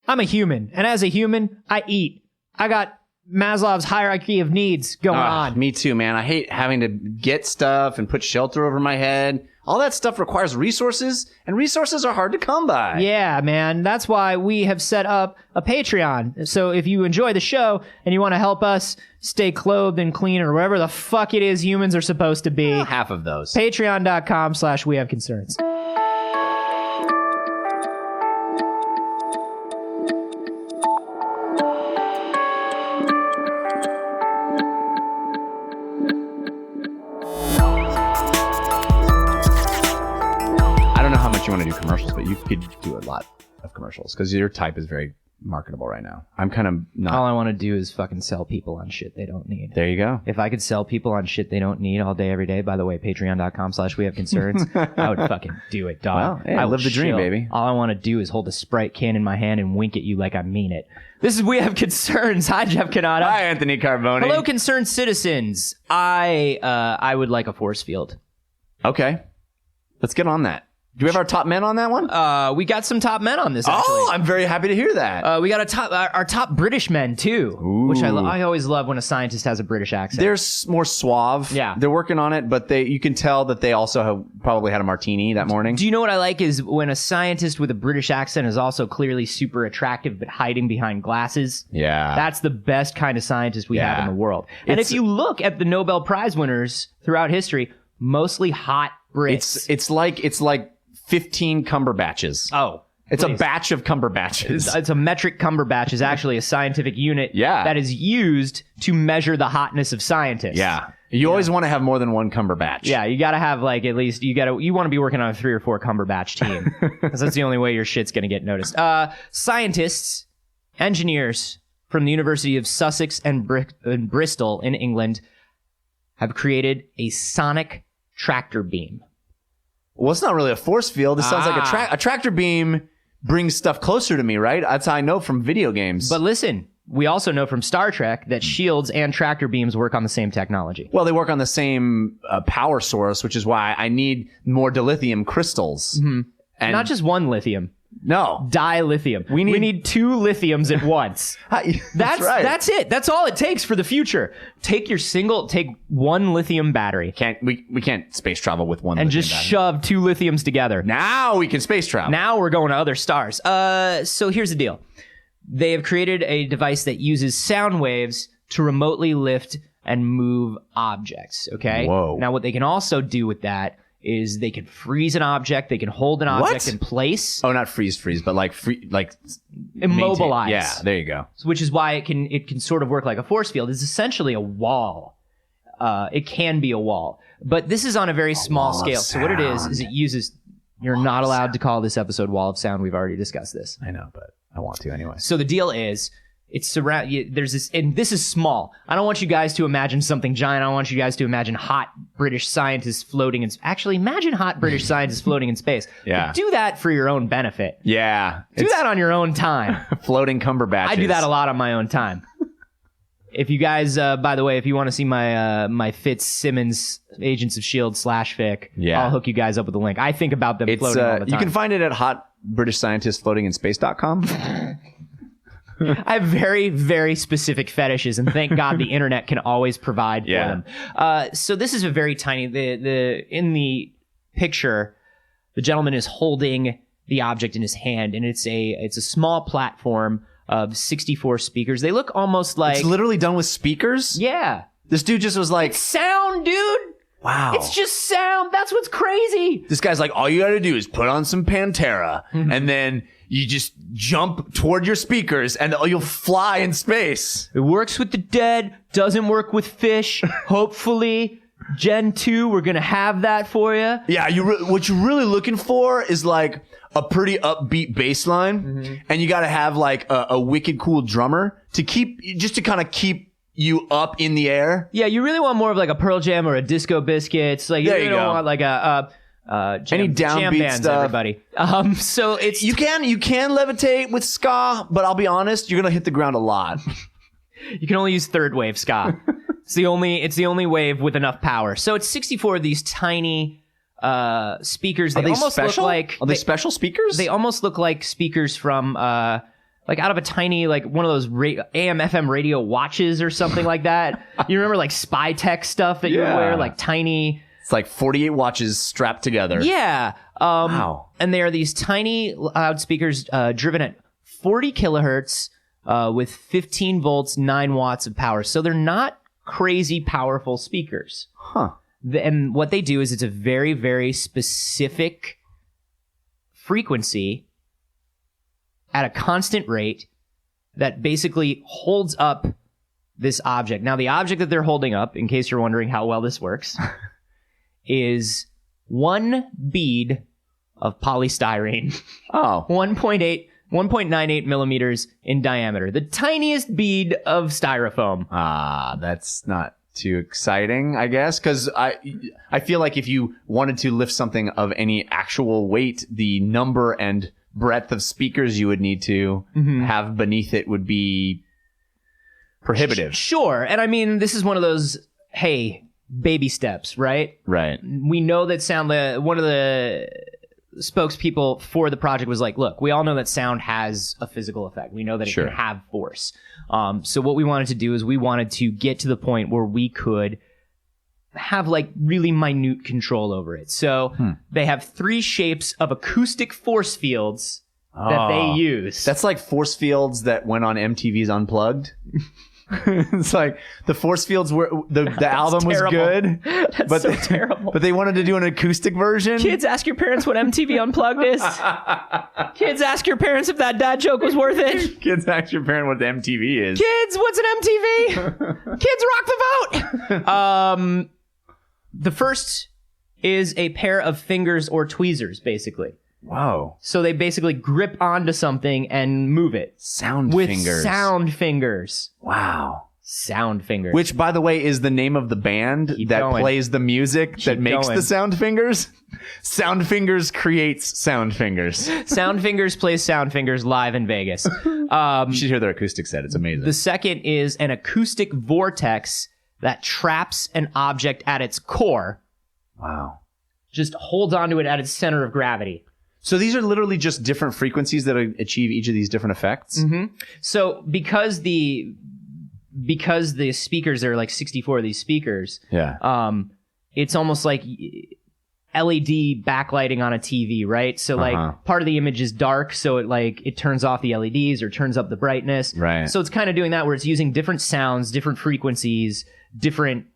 I'm a human, and as a human, I eat. I got Maslow's hierarchy of needs going on. Me too, man. I hate having to get stuff and put shelter over my head. All that stuff requires resources, and resources are hard to come by. Yeah, man. That's why we have set up a Patreon. So if you enjoy the show and you want to help us stay clothed and clean or whatever the fuck it is humans are supposed to be. Half of those. Patreon.com/wehaveconcerns. You want to do commercials, but you could do a lot of commercials because your type is very marketable right now. I'm kind of not. All I want to do is fucking sell people on shit they don't need. There you go. If I could sell people on shit they don't need all day, every day, by the way, patreon.com/wehaveconcerns, I would fucking do it, dog. Well, hey, I live the dream, baby. All I want to do is hold a Sprite can in my hand and wink at you like I mean it. This is We Have Concerns. Hi, Jeff Canada. Hi, Anthony Carboni. Hello, concerned citizens. I would like a force field. Okay. Let's get on that. Do we have our top men on that one? We got some top men on this, actually. Oh, I'm very happy to hear that. We got our top British men, too. Ooh. Which I always love when a scientist has a British accent. They're more suave. Yeah. They're working on it, but you can tell that they also have probably had a martini that morning. Do you know what I like is when a scientist with a British accent is also clearly super attractive but hiding behind glasses? Yeah. That's the best kind of scientist we have in the world. And if you look at the Nobel Prize winners throughout history, mostly hot Brits. It's like 15 Cumberbatches. Oh. It's a batch of Cumberbatches. It's a metric Cumberbatch is actually a scientific unit that is used to measure the hotness of scientists. Yeah. You always want to have more than one Cumberbatch. Yeah, you got to have like at least you want to be working on a 3 or 4 Cumberbatch team because that's the only way your shit's going to get noticed. Scientists, engineers from the University of Sussex and Bristol in England have created a sonic tractor beam. Well, it's not really a force field. It sounds like a tractor beam brings stuff closer to me, right? That's how I know from video games. But listen, we also know from Star Trek that shields and tractor beams work on the same technology. Well, they work on the same power source, which is why I need more dilithium crystals. Mm-hmm. And not just one lithium. No. Dilithium. We need 2 lithiums at once. That's right. That's it. That's all it takes for the future. Take one lithium battery. We can't space travel with one and lithium just battery. Shove 2 lithiums together. Now we can space travel. Now we're going to other stars. So here's the deal. They have created a device that uses sound waves to remotely lift and move objects. Okay? Whoa. Now what they can also do with that is they can freeze an object, they can hold an object in place. Oh, not freeze, but like immobilize. Yeah, there you go. Which is why it can sort of work like a force field. It's essentially a wall. It can be a wall, but this is on a very small scale. So what it is it uses. You're not allowed to call this episode Wall of Sound. We've already discussed this. I know, but I want to anyway. So the deal is. There's this, and this is small. I don't want you guys to imagine something giant. I want you guys to imagine hot British scientists floating in. Actually, imagine hot British scientists floating in space. Yeah. But do that for your own benefit. Yeah. Do that on your own time. Floating Cumberbatches. I do that a lot on my own time. If you guys, by the way, if you want to see my Fitzsimmons Agents of S.H.I.E.L.D. /fic, I'll hook you guys up with the link. I think about them floating all the time. You can find it at hotbritishscientistsfloatinginspace.com. I have very, very specific fetishes, and thank God the internet can always provide for them. So this is a very tiny. In the picture, the gentleman is holding the object in his hand, and it's a small platform of 64 speakers. They look almost like it's literally done with speakers. Yeah, this dude just was like it's sound, dude. Wow. It's just sound. That's what's crazy. This guy's like, all you gotta do is put on some Pantera, and then you just jump toward your speakers, and you'll fly in space. It works with the dead, doesn't work with fish. Hopefully, Gen 2, we're gonna have that for you. Yeah, what you're really looking for is like a pretty upbeat bass line, and you gotta have like a wicked cool drummer to kind of keep you up in the air. Yeah, you really want more of like a Pearl Jam or a Disco Biscuits. Like you don't want like a any downbeat bands, stuff. Everybody. So it's you can levitate with ska, but I'll be honest, you're gonna hit the ground a lot. You can only use third wave ska. It's the only wave with enough power. So it's 64 of these tiny speakers. They almost special? look like Are they special speakers? They almost look like speakers from like out of a tiny, like one of those AM FM radio watches or something like that. You remember like spy tech stuff that you would wear, like tiny. It's like 48 watches strapped together. Yeah. Wow. And they are these tiny loudspeakers driven at 40 kilohertz with 15 volts, 9 watts of power. So they're not crazy powerful speakers. Huh. And what they do is it's a very, very specific frequency at a constant rate that basically holds up this object. Now, the object that they're holding up, in case you're wondering how well this works, is one bead of polystyrene. Oh. 1.98 millimeters in diameter. The tiniest bead of styrofoam. That's not too exciting, I guess, because I feel like if you wanted to lift something of any actual weight, the number and breadth of speakers you would need to have beneath it would be prohibitive. Sure. And I mean, this is one of those, hey, baby steps, right? Right. We know that one of the spokespeople for the project was like, look, we all know that sound has a physical effect. We know that it can have force. So what we wanted to do is we wanted to get to the point where we could have like really minute control over it. So they have 3 shapes of acoustic force fields that they use. That's like force fields that went on MTV's Unplugged. It's like the force fields were the album was good, but terrible. But they wanted to do an acoustic version. Kids, ask your parents what MTV Unplugged is. Kids, ask your parents if that dad joke was worth it. Kids, ask your parent what the MTV is. Kids, what's an MTV? Kids, rock the vote. The first is a pair of fingers or tweezers, basically. Wow. So they basically grip onto something and move it. Sound fingers. Wow. Sound fingers. Which, by the way, is the name of the band plays the music that makes the sound fingers. Sound Fingers creates Sound Fingers. Sound Fingers plays Sound Fingers live in Vegas. You should hear their acoustic set. It's amazing. The second is an acoustic vortex that traps an object at its core. Wow. Just holds onto it at its center of gravity. So these are literally just different frequencies that achieve each of these different effects? Mm-hmm. So because the speakers, there are like 64 of these speakers, it's almost like LED backlighting on a TV, right? So like part of the image is dark, so it turns off the LEDs or turns up the brightness. Right. So it's kind of doing that where it's using different sounds, different frequencies, different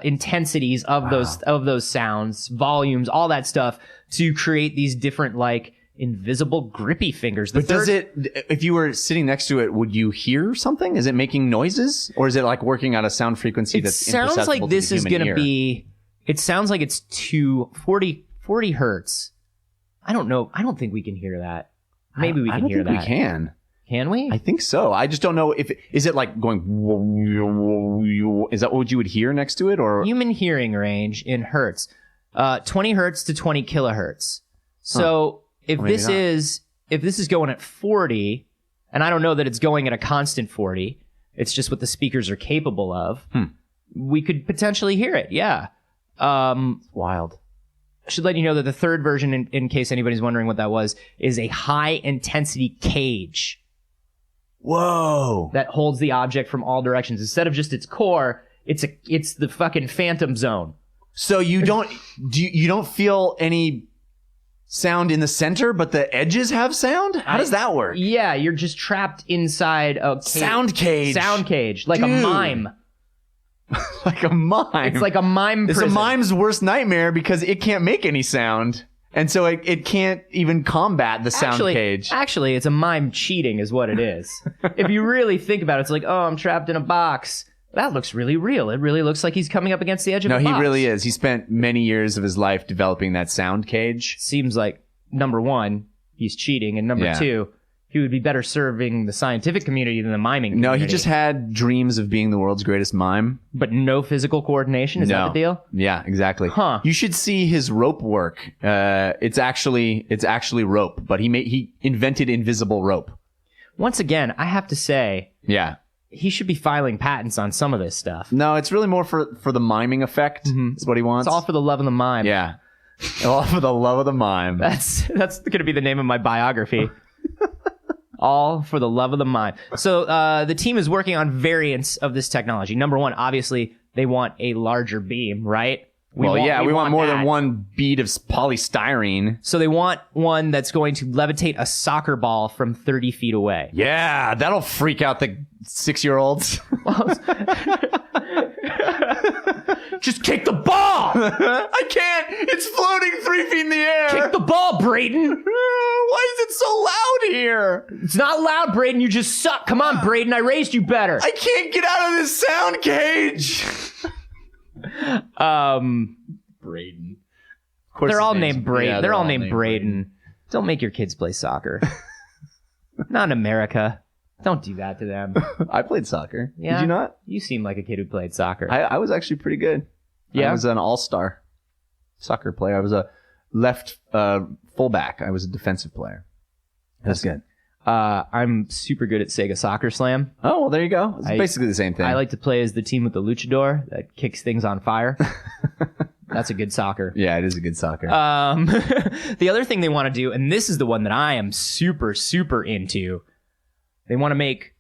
intensities of those sounds, volumes, all that stuff to create these different like invisible grippy fingers. But if you were sitting next to it, would you hear something? Is it making noises, or is it like working at a sound frequency that's imperceptible to the human ear? It sounds like this is going to be. It sounds like it's 40 hertz. I don't know. I don't think we can hear that. Maybe we can hear that. I don't think we can. Can we? I think so. I just don't know is it like going. Is that what you would hear next to it, or human hearing range in hertz, 20 hertz to 20 kilohertz. So if this is going at 40, and I don't know that it's going at a constant 40, it's just what the speakers are capable of. We could potentially hear it. Yeah. Wild. I should let you know that the third version, in case anybody's wondering what that was, is a high intensity cage. Whoa. That holds the object from all directions. Instead of just its core, it's the fucking phantom zone. So you don't feel any sound in the center, but the edges have sound? How does that work? Yeah, you're just trapped inside a sound cage. Sound cage. Like a mime. Like a mime. It's like a mime prison. It's a mime's worst nightmare because it can't make any sound. And so it can't even combat the sound cage. Actually, it's a mime cheating is what it is. If you really think about it, it's like, oh, I'm trapped in a box. That looks really real. It really looks like he's coming up against the edge of a box. No, he really is. He spent many years of his life developing that sound cage. Seems like, number one, he's cheating. And number two, he would be better serving the scientific community than the miming community. No, he just had dreams of being the world's greatest mime. But no physical coordination? Is that the deal? Yeah, exactly. Huh. You should see his rope work. It's actually rope, but he invented invisible rope. Once again, I have to say... Yeah. He should be filing patents on some of this stuff. No, it's really more for the miming effect. Mm-hmm. Is what he wants. It's all for the love of the mime. Yeah. All for the love of the mime. That's going to be the name of my biography. All for the love of the mind. So the team is working on variants of this technology. Number one, obviously, they want a larger beam, right? We want more than one bead of polystyrene. So they want one that's going to levitate a soccer ball from 30 feet away. Yeah, that'll freak out the 6-year-olds. Just kick the ball! I can't! It's floating 3 feet in the air! Kick the ball, Braden! Why is it so loud here? It's not loud, Braden. You just suck. Come on, Braden. I raised you better. I can't get out of this sound cage! Braden. They're all named Braden. Yeah, they're all named Braden. Don't make your kids play soccer. Not in America. Don't do that to them. I played soccer. Yeah? Did you not? You seem like a kid who played soccer. I was actually pretty good. Yeah? I was an all-star soccer player. I was a left fullback. I was a defensive player. That's good. I'm super good at Sega Soccer Slam. Oh, well, there you go. It's basically the same thing. I like to play as the team with the luchador that kicks things on fire. That's a good soccer. Yeah, it is a good soccer. The other thing they want to do, and this is the one that I am super, super into, they want to make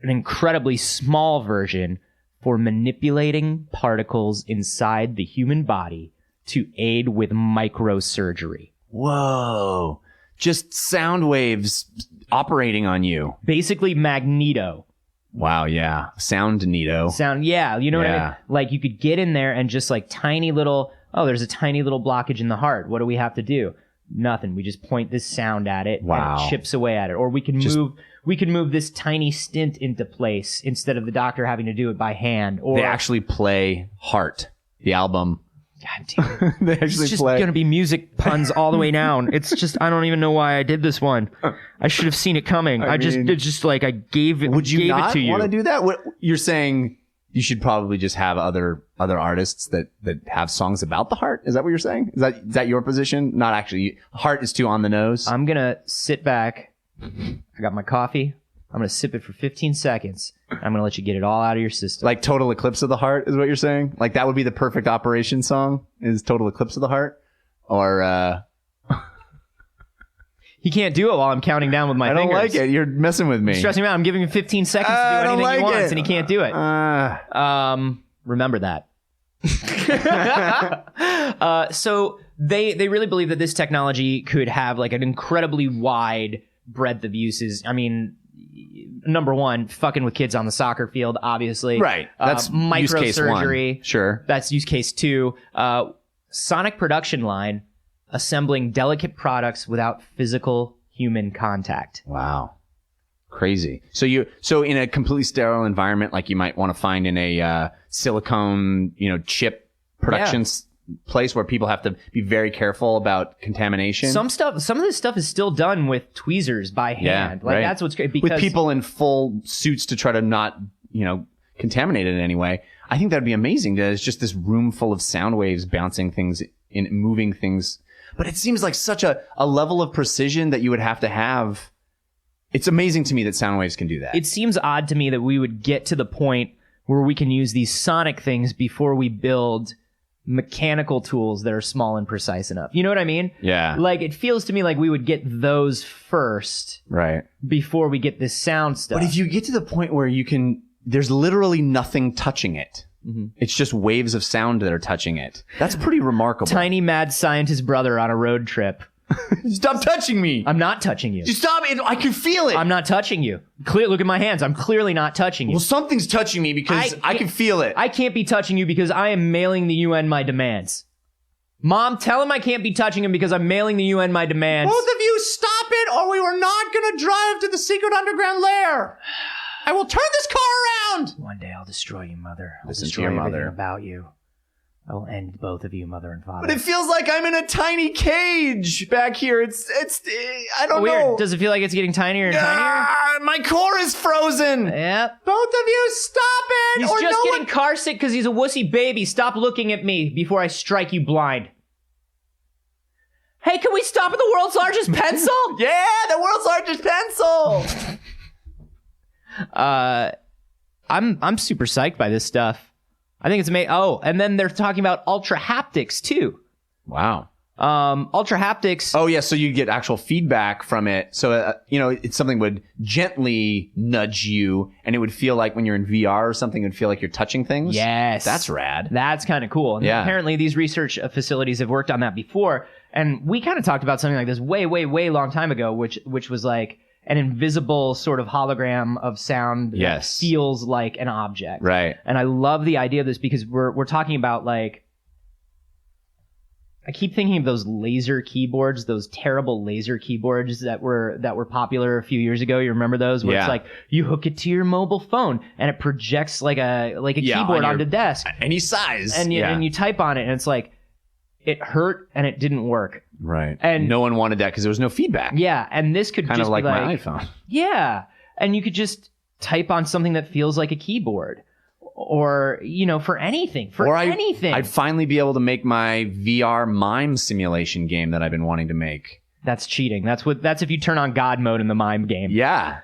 an incredibly small version for manipulating particles inside the human body to aid with microsurgery. Whoa. Just sound waves operating on you. Basically Magneto. Wow, yeah. Sound-neato. Yeah. You know what I mean? Like you could get in there and just like tiny little, there's a tiny little blockage in the heart. What do we have to do? Nothing. We just point this sound at it and it chips away at it. Or we can move this tiny stent into place instead of the doctor having to do it by hand. Or they actually play Heart, the album. God damn it. They actually it's just going to be music puns all the way down. It's just, I don't even know why I did this one. I should have seen it coming. I gave it to you. Would you not want to do that? What you're saying, you should probably just have other artists that have songs about the heart? Is that what you're saying? Is that your position? Not actually. Heart is too on the nose. I'm going to sit back. I got my coffee. I'm going to sip it for 15 seconds. I'm going to let you get it all out of your system. Like Total Eclipse of the Heart is what you're saying? Like that would be the perfect operation song is Total Eclipse of the Heart? Or, He can't do it while I'm counting down with my fingers. I don't like it. You're messing with me. You're stressing me out. I'm giving him 15 seconds to do anything he wants, and he can't do it. Remember that. So they really believe that this technology could have like an incredibly wide breadth of uses. I mean, number one, fucking with kids on the soccer field, obviously. Right. That's microsurgery. Use case 1. Sure. That's use case 2. Sonic production line, assembling delicate products without physical human contact. Wow. Crazy. So in a completely sterile environment, like you might want to find in a silicone, chip production place where people have to be very careful about contamination. Some of this stuff is still done with tweezers by hand. That's what's great. With people in full suits to try to not, contaminate it in any way. I think that'd be amazing. It's just this room full of sound waves bouncing things and moving things. But it seems like such a level of precision that you would have to have. It's amazing to me that sound waves can do that. It seems odd to me that we would get to the point where we can use these sonic things before we build mechanical tools that are small and precise enough. You know what I mean? Yeah. Like, it feels to me like we would get those first. Right. Before we get this sound stuff. But if you get to the point where there's literally nothing touching it. Mm-hmm. It's just waves of sound that are touching it. That's pretty remarkable. Tiny mad scientist brother on a road trip. Stop touching me. I'm not touching you. Just stop it. I can feel it. I'm not touching you. Look at my hands. I'm clearly not touching you. Well, something's touching me because I can feel it. I can't be touching you because I am mailing the UN my demands. Mom, tell him I can't be touching him because I'm mailing the UN my demands. Both of you stop it or we were not going to drive to the secret underground lair. I will turn this car around. One day I'll destroy you, Mother. I'll Listen destroy to your mother. everything about you. I will end both of you, Mother and Father. But it feels like I'm in a tiny cage back here. It's I don't Weird. know. Does it feel like it's getting tinier and tinier? My core is frozen. Yep. Both of you, stop it. He's just getting car sick because he's a wussy baby. Stop looking at me before I strike you blind. Hey, can we stop at the world's largest pencil? Yeah, the world's largest pencil. I'm super psyched by this stuff. I think it's amazing. Oh, and then they're talking about ultra haptics too. Wow. Ultra haptics. Oh yeah, so you get actual feedback from it. So it's something would gently nudge you, and it would feel like when you're in VR or something, it would feel like you're touching things. Yes, that's rad. That's kind of cool. And apparently, these research facilities have worked on that before, and we kind of talked about something like this way long time ago, which was like an invisible sort of hologram of sound that feels like an object. Right. And I love the idea of this because we're talking about like. I keep thinking of those laser keyboards, those terrible laser keyboards that were popular a few years ago. You remember those? Where it's like you hook it to your mobile phone and it projects like a keyboard on the desk. Any size. And you type on it and it's like it hurt and it didn't work. Right. And no one wanted that because there was no feedback. Yeah. And this could kind just of like be my iPhone. Yeah. And you could just type on something that feels like a keyboard. Or, for anything. Anything. I'd finally be able to make my VR mime simulation game that I've been wanting to make. That's cheating. That's if you turn on God mode in the mime game. Yeah.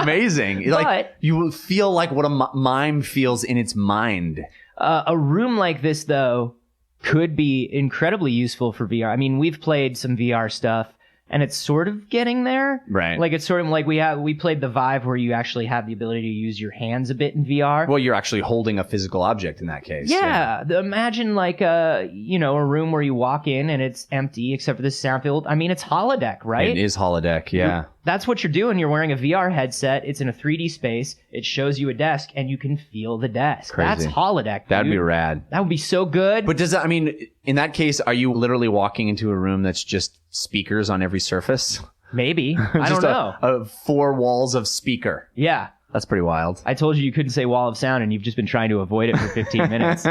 Amazing. Like you will feel like what a mime feels in its mind. A room like this, though, could be incredibly useful for VR. I mean, we've played some VR stuff. And it's sort of getting there. Right. Like it's sort of like we played the Vive where you actually have the ability to use your hands a bit in VR. Well, you're actually holding a physical object in that case. Yeah. Imagine like a room where you walk in and it's empty except for this sound field. I mean, it's holodeck, right? It is holodeck, yeah. That's what you're doing. You're wearing a VR headset. It's in a 3D space. It shows you a desk and you can feel the desk. Crazy. That's holodeck. That'd be rad. That would be so good. But in that case, are you literally walking into a room that's just speakers on every surface? Maybe. I don't know. 4 walls of speaker. Yeah. That's pretty wild. I told you couldn't say wall of sound, and you've just been trying to avoid it for 15 minutes.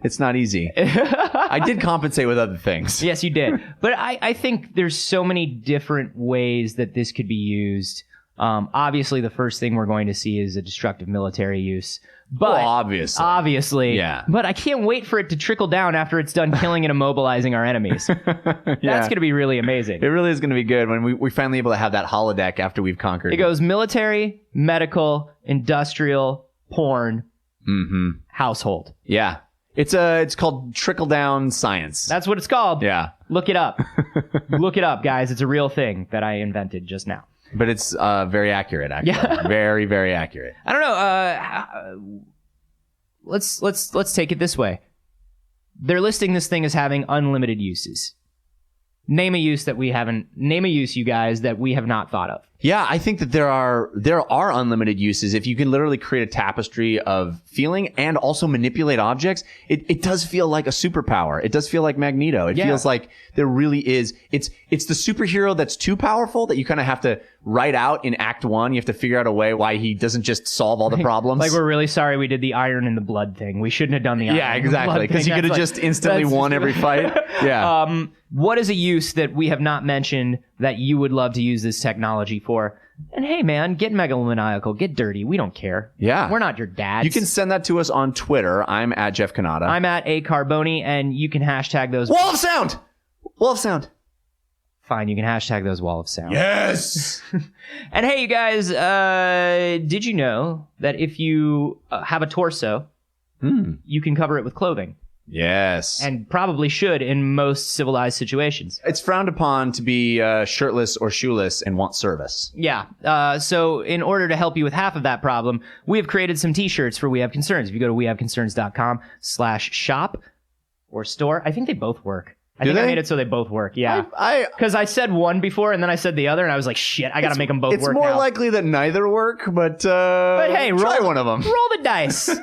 It's not easy. I did compensate with other things. Yes, you did. But I think there's so many different ways that this could be used. Obviously, the first thing we're going to see is a destructive military use. But obviously. Yeah. But I can't wait for it to trickle down after it's done killing and immobilizing our enemies. That's going to be really amazing. It really is going to be good when we're finally able to have that holodeck after we've conquered. It goes military, medical, industrial, porn, household. Yeah. It's called trickle-down science. That's what it's called. Yeah. Look it up. Look it up, guys. It's a real thing that I invented just now. But it's very accurate, actually. Yeah. Very, very accurate. I don't know. Let's take it this way. They're listing this thing as having unlimited uses. Name a use, you guys, that we have not thought of. Yeah, I think that there are unlimited uses. If you can literally create a tapestry of feeling and also manipulate objects, it does feel like a superpower. It does feel like Magneto. It feels like there really is. It's the superhero that's too powerful that you kind of have to write out in Act 1. You have to figure out a way why he doesn't just solve all the problems. Like, we're really sorry we did the iron in the blood thing. We shouldn't have done the iron in the blood thing. Because you could have just instantly won every fight. Yeah. What is a use that we have not mentioned that you would love to use this technology for? And hey, man, get megalomaniacal, get dirty. We don't care. Yeah. We're not your dads. You can send that to us on Twitter. I'm at Jeff Cannata. I'm at A Carboni, and you can hashtag those. Wall of sound! Wall of sound. Fine, you can hashtag those wall of sound. Yes! And hey, you guys, did you know that if you have a torso, you can cover it with clothing? Yes. And probably should in most civilized situations. It's frowned upon to be shirtless or shoeless and want service. Yeah. So in order to help you with half of that problem, we have created some t-shirts for We Have Concerns. If you go to wehaveconcerns.com/shop or store, I think they both work. I made it so they both work. Yeah. Because I said one before and then I said the other and I was like, shit, I got to make them both work now. It's more likely that neither work, but hey, try one of them. Roll the dice.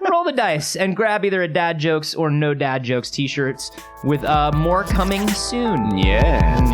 Roll the dice and grab either a Dad Jokes or No Dad Jokes t-shirts with more coming soon. Yeah.